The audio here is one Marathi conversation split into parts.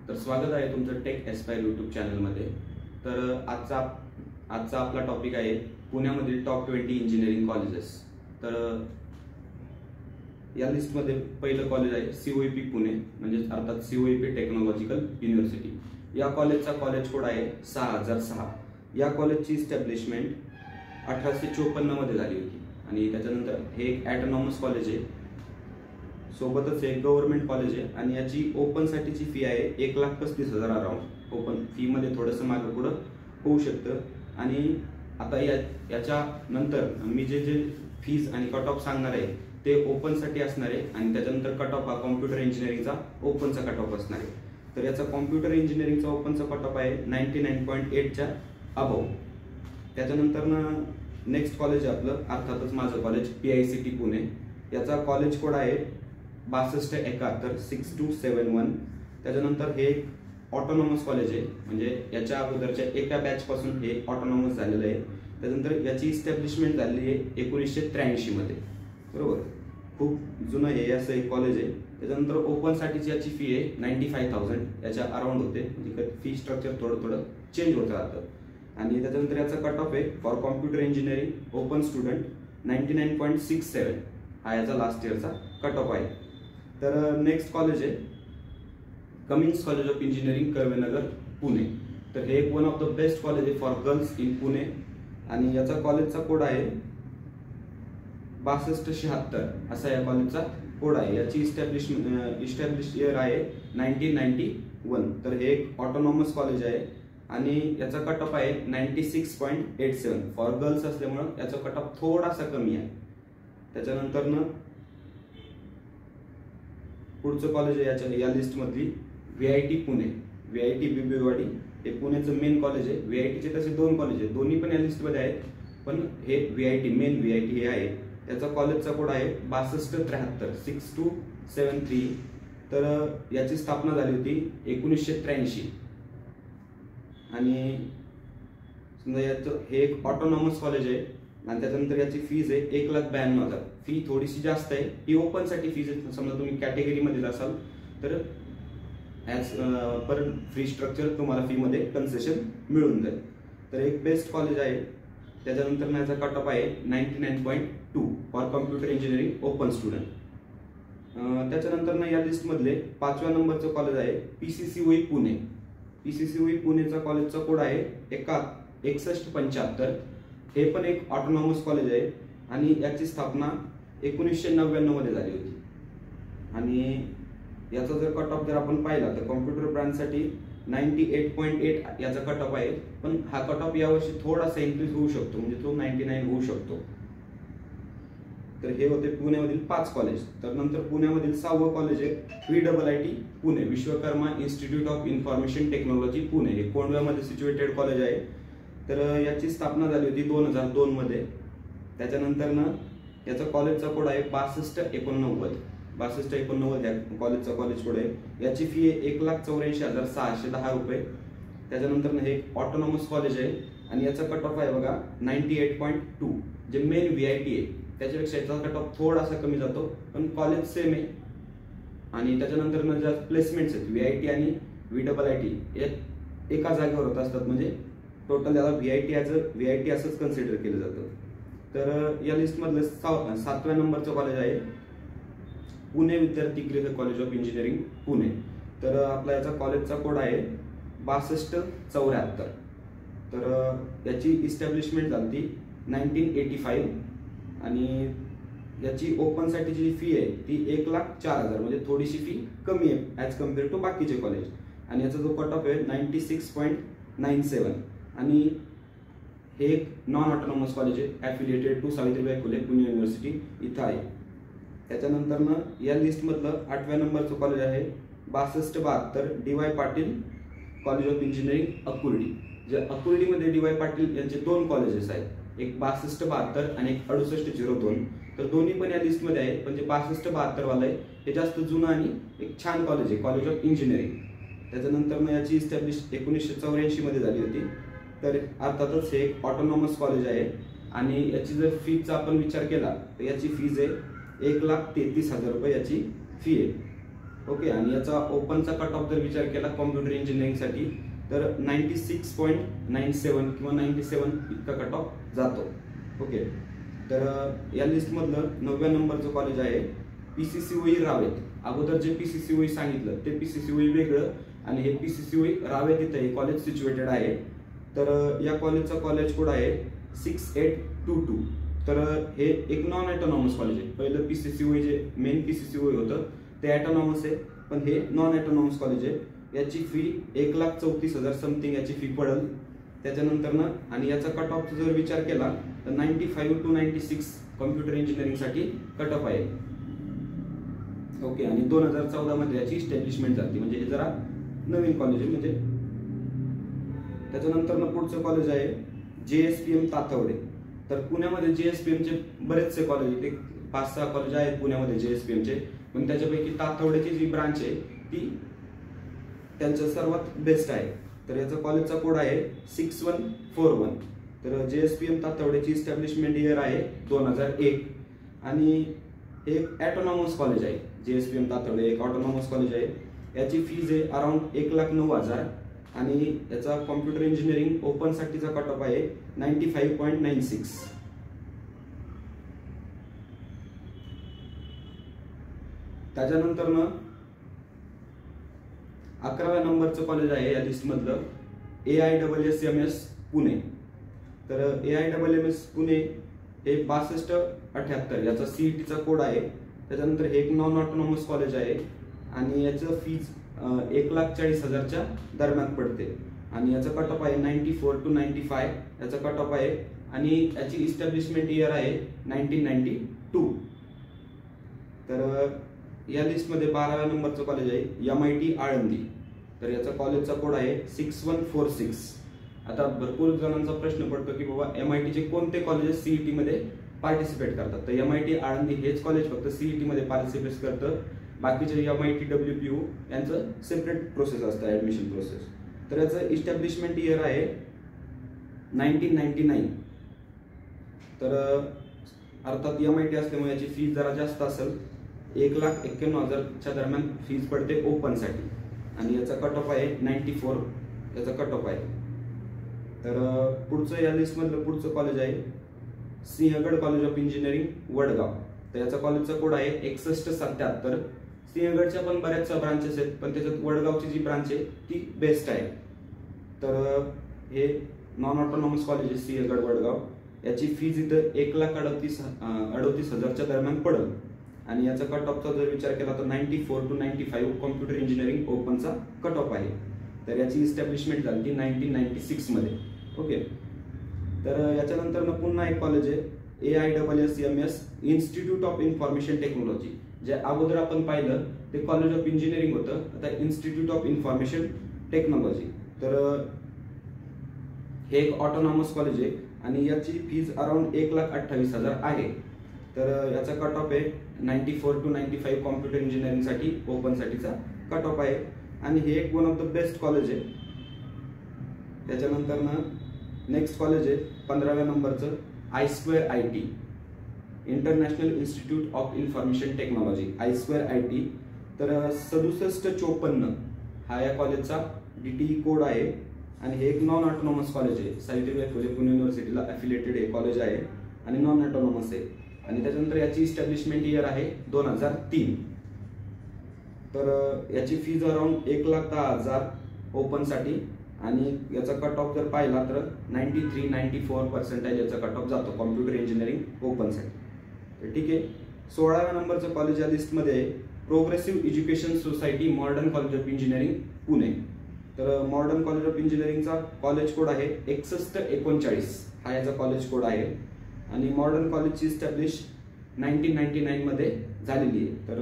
तर स्वागत आहे तुमचं टेक एस्पायर यूट्यूब चॅनलमध्ये। तर आजचा आपला टॉपिक आहे पुण्यामधील टॉप 20 इंजिनिअरिंग कॉलेजेस। तर या लिस्टमध्ये पहिलं कॉलेज आहे COEP पुणे, म्हणजे अर्थात COEP टेक्नॉलॉजिकल युनिव्हर्सिटी। या कॉलेजचा कॉलेज कोड आहे 6006। या कॉलेजची इस्टॅब्लिशमेंट 1854 मध्ये झाली होती आणि त्याच्यानंतर हे एक ऑटोनॉमस कॉलेज आहे, सोबतच एक गव्हर्नमेंट कॉलेज आहे आणि याची ओपन साठीची फी आहे 1,35,000 अराउंड। ओपन फी मध्ये थोडंसं मागे पुढं होऊ शकतं। आणि आता याच्या नंतर मी जे फीज आणि कट ऑफ सांगणार आहे ते ओपन साठी असणार आहे आणि त्याच्यानंतर कट ऑफ हा कॉम्प्युटर इंजिनिअरिंगचा ओपनचा कट ऑफ असणार आहे। तर याचा कॉम्प्युटर इंजिनिअरिंगचा ओपनचा कट ऑफ आहे 99.8 च्या अबव। त्याच्यानंतर नेक्स्ट कॉलेज आहे आपलं अर्थातच माझं कॉलेज PICT पुणे। याचा कॉलेज कोड आहे 6271 6271। त्याच्यानंतर हे ऑटोनॉमस कॉलेज आहे, म्हणजे याच्या अगोदरच्या एका बॅच पासून हे ऑटोनॉमस झालेलं आहे। त्याच्यानंतर याची इस्टॅब्लिशमेंट झाली आहे 1983 मध्ये, बरोबर। खूप जुनं हे असं एक कॉलेज आहे। त्याच्यानंतर ओपन साठीची याची फी आहे 95,000 याच्या अराउंड होते, म्हणजे फी स्ट्रक्चर थोडं चेंज होत राहतं। आणि त्याच्यानंतर याचा कट ऑफ आहे for computer engineering open student 99.67 हा याचा लास्ट इयरचा कट ऑफ आहे। तर नेक्स्ट कॉलेज आहे Cummins college of engineering Karvenagar Pune. तर हे एक one of the best college आहे फॉर गर्ल्स इन पुणे आणि याचा कॉलेजचा कोड आहे 6276 असा या कॉलेजचा कोड आहे। याची इस्टॅब्लिश इयर आहे 1991। तर हे एक ऑटोनॉमस कॉलेज आहे आणि याचा कट ऑफ आहे 96.87 फॉर गर्ल्स असल्यामुळे याचा कट ऑफ थोडासा कमी आहे। त्याच्यानंतर पुढचं कॉलेज आहे या लिस्ट मधली VIT पुणे। VIT बिबवेवाडी हे पुण्याचं मेन कॉलेज आहे। VIT चे तसे दोन कॉलेज आहेत, दोन्ही पण या लिस्ट मध्ये आहेत, पण हे मेन VIT हे आहे। त्याचा कॉलेजचा कोड आहे 6273 6273। तर याची स्थापना झाली होती 1983 आणि समजा याचं हे एक ऑटोनॉमस कॉलेज आहे आणि त्याच्यानंतर याची फीज आहे 1,92,000। फी थोडीशी जास्त आहे, ही ओपन साठी फीज आहे। समजा तुम्ही कॅटेगरी मध्ये असाल तर ॲज पर फ्री स्ट्रक्चर तुम्हाला फी मध्ये कन्सेशन मिळून जाईल। तर एक बेस्ट कॉलेज आहे। त्याच्यानंतर याचा कट ऑफ आहे 99.2 for computer engineering open student. त्याच्यानंतर या लिस्ट मधले 5व्या नंबरचं कॉलेज आहे PCCOE पुणे। PCCOE पुणेचा कॉलेजचा कोड आहे 6175। हे पण एक ऑटोनॉमस कॉलेज आहे आणि याची स्थापना 1999 मध्ये झाली होती। आणि याचा जर कट ऑफ जर आपण पाहिला तर कॉम्प्युटर ब्रांचसाठी 98.8 याचा कट ऑफ आहे, पण हा कट ऑफ यावर्षी थोडासा इन्क्रीज होऊ शकतो, म्हणजे तो 99 होऊ शकतो। तर हे होते पुण्यामधील 5 कॉलेज। तर नंतर पुण्यामधील 6वं कॉलेज आहे VIIT Pune, Vishwakarma institute of information technology Pune. हे कोंडव्यामध्ये सिच्युएटेड कॉलेज आहे। तर याची स्थापना झाली होती 2002 मध्ये। त्याच्यानंतर याचा कॉलेजचा कोड आहे 6289 6289 या कॉलेजचा कॉलेज कोड आहे। याची फी आहे 1,84,610 रुपये। त्याच्यानंतर हे ऑटोनॉमस कॉलेज आहे आणि याचा कट ऑफ आहे बघा 98.2। जे मेन VIT आहे त्याच्यापेक्षा याचा कट ऑफ थोडासा कमी जातो, पण कॉलेज सेम आहे। आणि त्याच्यानंतर ज्या प्लेसमेंट्स आहेत VIT आणि VIIT एका जागेवर होत असतात, म्हणजे टोटल याला VIT असंच कन्सिडर केलं जातं। तर या लिस्ट मधलं 7व्या नंबरचं कॉलेज आहे पुणे विद्यार्थी गृह कॉलेज ऑफ इंजिनिअरिंग पुणे। तर आपला याचा कॉलेजचा कोड आहे 6274। तर याची इस्टॅब्लिशमेंट झाली 1985 आणि याची ओपन साठीची जी फी आहे ती 1,04,000, म्हणजे थोडीशी फी कमी आहे ॲज कम्पेअर टू बाकीचे कॉलेज। आणि याचा जो कट ऑफ आहे 96.97 आणि हे एक नॉन ऑटोनॉमस कॉलेज आहे, affiliated to Savitribai Phule Pune university इथं आहे। त्याच्यानंतर या लिस्ट मधलं 8व्या नंबरचं कॉलेज आहे 6272 DY Patil college of engineering Akurdi. जे अकुर्डीमध्ये DY पाटील यांचे दोन कॉलेजेस आहेत, एक 6272 आणि एक 6802। तर दोन्ही पण या लिस्ट मध्ये आहे, पण जे 6272 वाला आहे हे जास्त जुनं आणि एक छान कॉलेज आहे, कॉलेज ऑफ इंजिनिअरिंग। त्याच्यानंतर याची इस्टॅब्लिश 1984 मध्ये झाली होती। तर अर्थातच हे एक ऑटोनॉमस कॉलेज आहे आणि याची जर फीचा आपण विचार केला तर याची फीज आहे 1,33,000 रुपये याची फी आहे। ओके, आणि याचा ओपनचा कट ऑफ जर विचार केला कॉम्प्युटर इंजिनिअरिंगसाठी तर 96.97 किंवा 97 इतका कट ऑफ जातो. ओके, तर या लिस्टमधलं 9व्या नंबरचं कॉलेज आहे PCCOE रावेत. अगोदर जे PCCOE सांगितलं ते PCCOE वेगळं आणि हे PCCOE रावेत इथं हे कॉलेज सिच्युएटेड आहे. तर या कॉलेजचा कॉलेज कोड आहे 6822. तर हे एक नॉन ॲटोनॉमस कॉलेज आहे. पहिलं PCCOE जे मेन PCCOE होतं ते ॲटोनॉमस आहे, पण हे नॉन ॲटोनॉमस कॉलेज आहे. याची फी 1,34,000 समथिंग याची फी पडेल. त्याच्यानंतर ना आणि याचा कट ऑफचा जर विचार केला तर 95 to 96 कॉम्प्युटर इंजिनिअरिंगसाठी कट ऑफ आहे. ओके, आणि 2014 मध्ये याची इस्टॅब्लिशमेंट झाली, म्हणजे हे जरा नवीन कॉलेज आहे. म्हणजे त्याच्यानंतर पुढचं कॉलेज आहे JSPM तातवडे. तर पुण्यामध्ये JSPM चे बरेचसे कॉलेज आहेत, 5-6 कॉलेज आहेत पुण्यामध्ये JSPM चे, पण त्याच्यापैकी तातवडेची जी ब्रांच आहे ती त्यांचं सर्वात बेस्ट आहे. तर याचा कॉलेजचा कोड आहे 6141. तर JSPM तातवडेची इस्टॅब्लिशमेंट इयर आहे 2001 आणि हे एक ॲटोनॉमस कॉलेज आहे. JSPM तातवडे एक ऑटोनॉमस कॉलेज आहे. याची फीज आहे अराउंड 1,09,000 आणि याचा कॉम्प्युटर इंजिनिअरिंग ओपन साठीचा कट ऑफ आहे 95.96. त्याच्यानंतर 11व्या नंबरचं कॉलेज आहे या लिस्ट मधलं AISSMS पुणे. तर AISSMS पुणे हे 6278 याचा CET चा कोड आहे. त्याच्यानंतर हे एक नॉन ऑटोनॉमस कॉलेज आहे आणि याचं फीज 1,40,000च्या दरम्यान पडते आणि याचा कट ऑफ आहे 94 to 95 याचा कट ऑफ आहे आणि याची इस्टॅब्लिशमेंट इयर आहे 1992. तर या लिस्टमध्ये 12व्या नंबरचं कॉलेज आहे MIT आळंदी. तर याचा कॉलेजचा कोड आहे 6146. आता भरपूर जणांचा प्रश्न पडतो की बाबा MIT चे कोणते कॉलेजेस CET मध्ये पार्टिसिपेट करतात. तर MIT आळंदी हेच कॉलेज फक्त CET मध्ये पार्टिसिपेट करतं. बाकीचे MIT WPU यांचं सेपरेट प्रोसेस असतं ऍडमिशन प्रोसेस. तर याचं इस्टॅब्लिशमेंट इयर आहे 1999. तर अर्थात MIT असल्यामुळे याची फीज जरा जास्त असेल, 1,91,000च्या दरम्यान फीज पडते ओपन साठी आणि याचा कट ऑफ आहे 94 याचा कट ऑफ आहे. तर पुढचं या लिस्ट मधलं पुढचं कॉलेज आहे Sinhagad college of engineering Wadgaon. तर याचा कॉलेजचा कोड आहे 6177. सिंहगडच्या पण बऱ्याचशा ब्रांचेस आहेत, पण त्याच्यात वडगावची जी ब्रांच आहे ती बेस्ट आहे. तर हे नॉन ऑटोनॉमस कॉलेज आहे सिंहगड वडगाव. याची फीज इथं 1,38,000च्या दरम्यान पडेल आणि याचा कट ऑफचा जर विचार केला तर 94 to 95 कॉम्प्युटर इंजिनिअरिंग ओपनचा कट ऑफ आहे. तर याची इस्टॅब्लिशमेंट झाली 1996 मध्ये. ओके, तर याच्यानंतर पुन्हा एक कॉलेज आहे AISSMS institute of information technology. जे अगोदर आपण पाहिलं ते कॉलेज ऑफ इंजिनिअरिंग होतं, आता इन्स्टिट्यूट ऑफ इन्फॉर्मेशन टेक्नॉलॉजी. तर हे एक ऑटोनॉमस कॉलेज आहे आणि याची फीज अराउंड 1,28,000 आहे. तर याचा कट ऑफ आहे 94 to 95 कॉम्प्युटर इंजिनिअरिंग साठी ओपन साठीचा कट ऑफ आहे आणि हे एक one of the best college आहे. त्याच्यानंतर नेक्स्ट कॉलेज आहे 15व्या नंबरचं I2IT international institute of information technology I2IT. तर 6754 हा या कॉलेजचा DTE कोड आहे आणि हे एक नॉन ऑटोनॉमस कॉलेज आहे. सावित्रीबाई फुले पुणे युनिव्हर्सिटीला अफिलिएटेड हे कॉलेज आहे आणि नॉन ऑटोनॉमस आहे. आणि त्याच्यानंतर याची इस्टॅब्लिशमेंट इयर आहे 2003. तर याची फीज अराउंड 1,10,000 ओपन साठी आणि याचा कट ऑफ जर पाहिला तर 93-94% याचा कट ऑफ जातो कॉम्प्युटर इंजिनिअरिंग ओपन साठी. तर ठीक आहे, 16व्या नंबरचं कॉलेज या लिस्टमध्ये progressive education society modern college of engineering Pune. तर मॉडर्न कॉलेज ऑफ इंजिनिअरिंगचा कॉलेज कोड आहे 6139 हा याचा कॉलेज कोड आहे आणि मॉडर्न कॉलेजची इस्टॅब्लिश 1999 मध्ये झालेली आहे. तर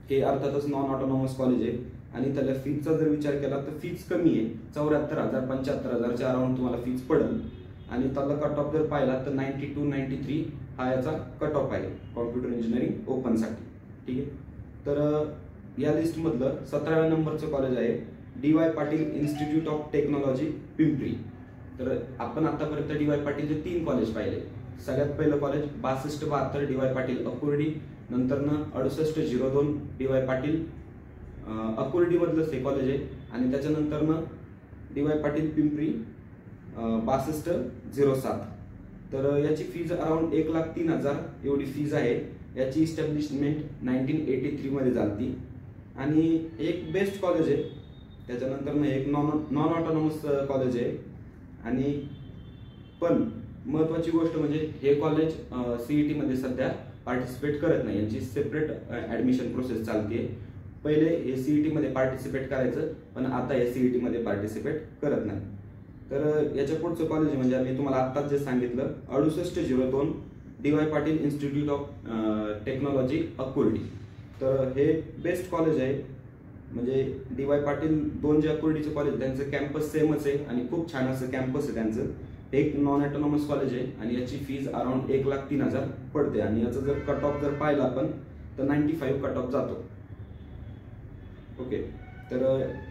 हे अर्थातच नॉन ऑटोनॉमस कॉलेज आहे आणि त्याला फीजचा जर विचार केला तर फीज कमी आहे, 74,000-75,000च्या अराउंड तुम्हाला फीज पडेल आणि त्याला कट ऑफ जर पाहिला तर 92-93 हा याचा कट ऑफ आहे कॉम्प्युटर इंजिनिअरिंग ओपन साठी. ठीक आहे, तर या लिस्ट मधलं 17व्या नंबरचं कॉलेज आहे DY Patil institute of technology Pimpri. तर आपण आतापर्यंत DY पाटीलचे 3 कॉलेज पाहिले. सगळ्यात पहिलं कॉलेज 6272 DY पाटील अकुर्डी नंतरनं 6802 DY पाटील अकुर्डीमधलंच हे कॉलेज आहे, आणि त्याच्यानंतरनं DY पाटील पिंपरी 6207. तर याची फीज अराउंड 1,03,000 एवढी फीज आहे. याची इस्टॅब्लिशमेंट 1983 मध्ये झाली, आणि एक बेस्ट कॉलेज आहे. त्याच्यानंतर एक नॉन ऑटोनॉमस कॉलेज आहे. आणि पण महत्त्वाची गोष्ट म्हणजे हे कॉलेज CET मध्ये सध्या पार्टिसिपेट करत नाही. यांची सेपरेट ॲडमिशन प्रोसेस चालते. पहिले हे CET मध्ये पार्टिसिपेट करायचं, पण आता हे CET मध्ये पार्टिसिपेट करत नाही. तर याच्या पुढचं कॉलेज म्हणजे आम्ही तुम्हाला आत्ताच जे सांगितलं 6802 DY Patil institute of technology Akurdi. तर हे बेस्ट कॉलेज आहे. म्हणजे DY पाटील 2 जे अकुर्डीचे कॉलेज त्यांचं कॅम्पस सेमच आहे, आणि खूप छान असं कॅम्पस आहे त्यांचं. एक नॉन ऑटोनॉमस कॉलेज आहे, आणि याची फीज अराउंड 1,03,000 पडते. आणि याचं जर कट ऑफ जर पाहिला आपण तर 95 कट ऑफ जातो. ओके. तर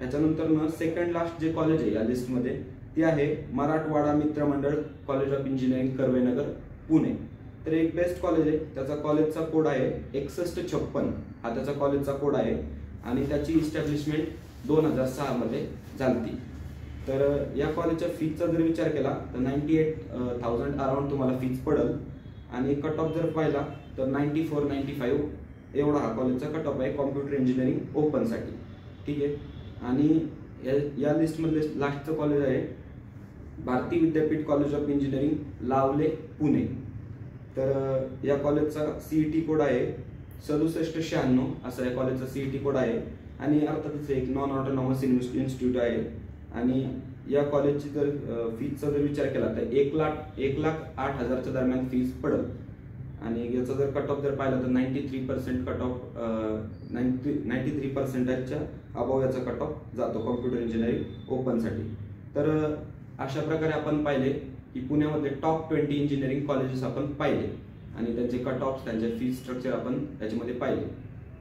याच्यानंतर सेकंड लास्ट जे कॉलेज आहे या लिस्टमध्ये ते आहे मराठवाडा मित्र मंडळ college of engineering Karvenagar Pune. तर एक बेस्ट कॉलेज आहे. त्याचा कॉलेजचा कोड आहे 6156. हा त्याचा कॉलेजचा कोड आहे, आणि त्याची इस्टॅब्लिशमेंट 2006 मध्ये झाली. तर या कॉलेजच्या फीजचा जर विचार केला तर 98,000 अराउंड तुम्हाला फीज पडेल, आणि कट ऑफ जर पाहिला तर 94-95 एवढा हा कॉलेजचा कट ऑफ आहे कॉम्प्युटर इंजिनिअरिंग ओपनसाठी. ठीक आहे. आणि या लिस्टमधले लास्टचं कॉलेज आहे Bharati Vidyapeeth college of engineering लावले पुणे. तर या कॉलेजचा CET कोड आहे 6796 असा या कॉलेजचा CET कोड आहे, आणि अर्थातच एक नॉन ऑटोनॉमस इन्स्टिट्यूट आहे. आणि या कॉलेजची जर फीजचा जर विचार केला तर 1,08,000च्या दरम्यान फीज पडेल. आणि याचा जर कट ऑफ जर पाहिला तर 93% कट ऑफ 93%च्या अबाव याचा कट ऑफ जातो कॉम्प्युटर इंजिनिअरिंग ओपनसाठी. तर अशा प्रकारे आपण पाहिले की पुण्यामध्ये टॉप 20 इंजिनिअरिंग कॉलेजेस आपण पाहिले, आणि त्यांचे कट ऑफ त्यांचे फीज स्ट्रक्चर आपण त्याच्यामध्ये पाहिले.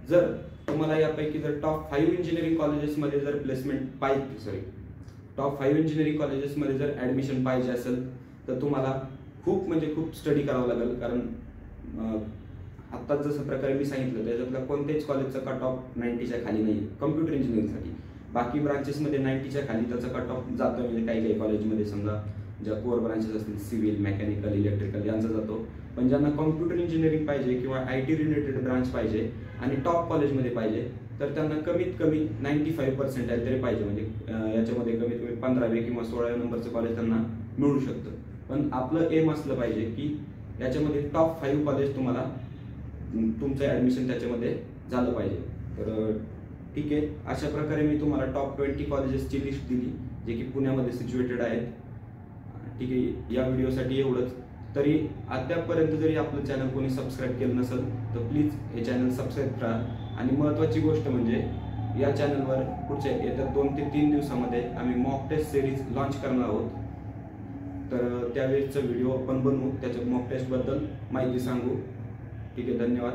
जर तुम्हाला यापैकी जर टॉप 5 इंजिनिअरिंग कॉलेजेसमध्ये जर प्लेसमेंट पाहिजे, टॉप 5 इंजिनिअरिंग कॉलेजेसमध्ये जर ॲडमिशन पाहिजे असेल तर तुम्हाला खूप म्हणजे खूप स्टडी करावं लागेल. कारण आत्ताच जसं प्रकारे मी सांगितलं त्याच्यातल्या कोणत्याच कॉलेजचा कट ऑफ 90च्या खाली नाही कॉम्प्युटर इंजिनिअरिंगसाठी. बाकी ब्रांचेसमध्ये 90च्या खाली त्याचा कट ऑफ जातो. म्हणजे काही कॉलेजमध्ये समजा ज्या कोर ब्रांचेस असतील सिव्हिल, मेकॅनिकल, इलेक्ट्रिकल यांचा जातो. पण ज्यांना कॉम्प्युटर इंजिनिअरिंग पाहिजे किंवा IT रिलेटेड ब्रांच पाहिजे आणि टॉप कॉलेजमध्ये पाहिजे तर त्यांना कमीत कमी 95% तरी पाहिजे. म्हणजे याच्यामध्ये कमीत कमी 15वे किंवा 16व्या नंबरचं कॉलेज त्यांना मिळू शकतं. पण आपलं एम असलं पाहिजे की याच्यामध्ये टॉप 5 कॉलेज तुम्हाला तुमचं ॲडमिशन त्याच्यामध्ये झालं पाहिजे. तर ठीक आहे, अशा प्रकारे मी तुम्हाला टॉप 20 कॉलेजेसची लिस्ट दिली जे की पुण्यामध्ये सिच्युएटेड आहेत. ठीक आहे, या व्हिडिओसाठी एवढंच. तरी अद्यापपर्यंत जरी आपलं चॅनल कोणी सबस्क्राईब केलं नसेल तर प्लीज हे चॅनल सबस्क्राईब करा. आणि महत्त्वाची गोष्ट म्हणजे या चॅनलवर पुढच्या येत्या 2 ते 3 दिवसामध्ये आम्ही मॉक टेस्ट सिरीज लॉन्च करणार आहोत. तर त्यावेळेचा व्हिडिओ आपण बनवू, त्याच्या मॉक टेस्टबद्दल माहिती सांगू. ठीक आहे, धन्यवाद.